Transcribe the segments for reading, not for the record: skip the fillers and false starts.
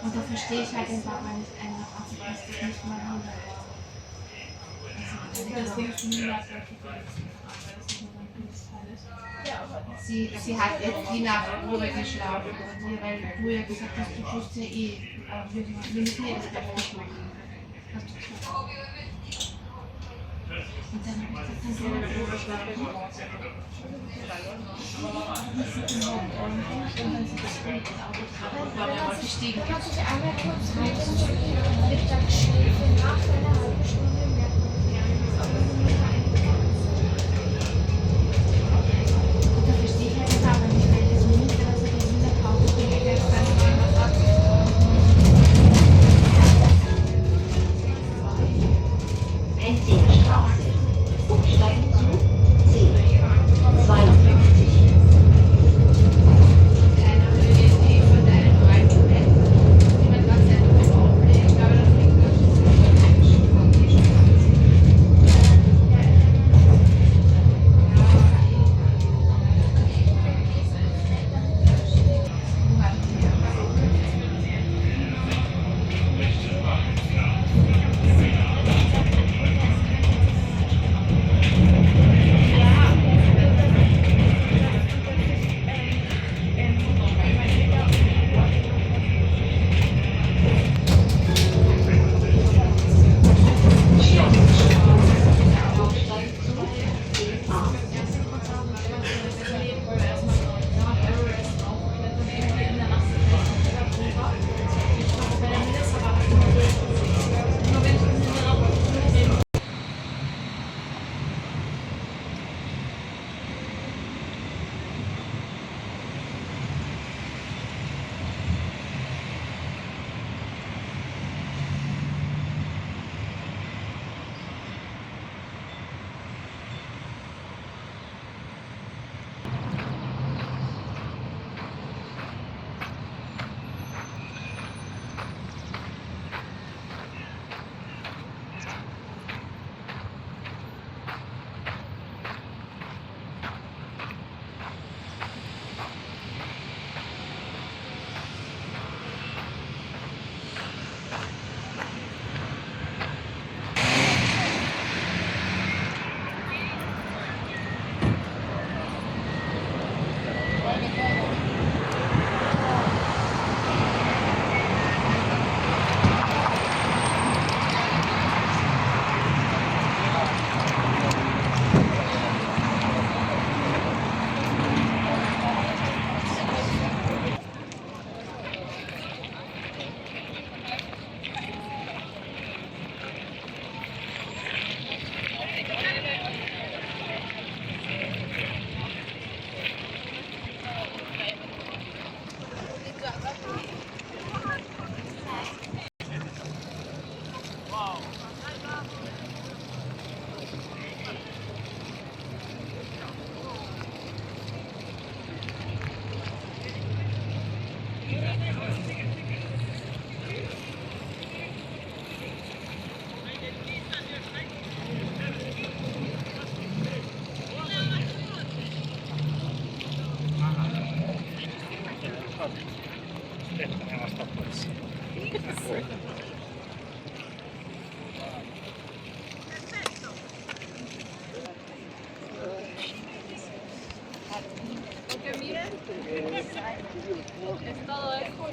Und da verstehe ich halt den Papa nicht einfach, also dass das nicht mal hin. Also, sie hat jetzt die Nacht drüber geschlafen, weil du ja gesagt hast, du tust ja eh, wir müssen eh das Bett nicht machen. Hast du gesagt. Und dann habe ich gesagt, dann soll er drüber schlafen. Und dann sind das Hund ins Auto gefahren, war er gestiegen. Kannst du dich einmal kurz melden, wird da geschliffen nach einer halben Stunde merkt man es ja nicht. Aber wenn man da und da verstehe ich halt das aber nicht, weil das Minister, dass er das in der Pause bringt, der kann was sagt. Straße. Umsteigen zu C52. Von deinem alten Bett, die man ganz einfach auflegt, aber das liegt Es todo eso.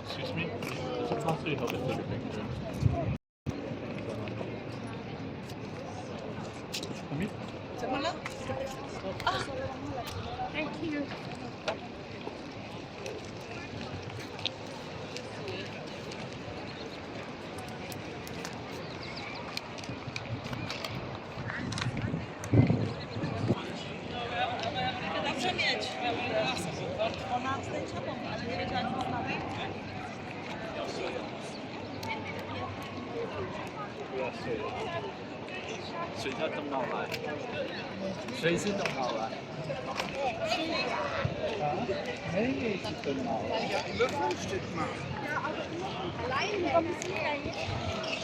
Excuse me? Is it possible to help us take a picture? Me? Thank you. Dobrze mieć. Ona zdjęcia bomba, ale nie wiedziała, co znamy.谁在动脑来？谁是动脑来？Nee, is het een nou? Ja, aber allein kommt es nicht.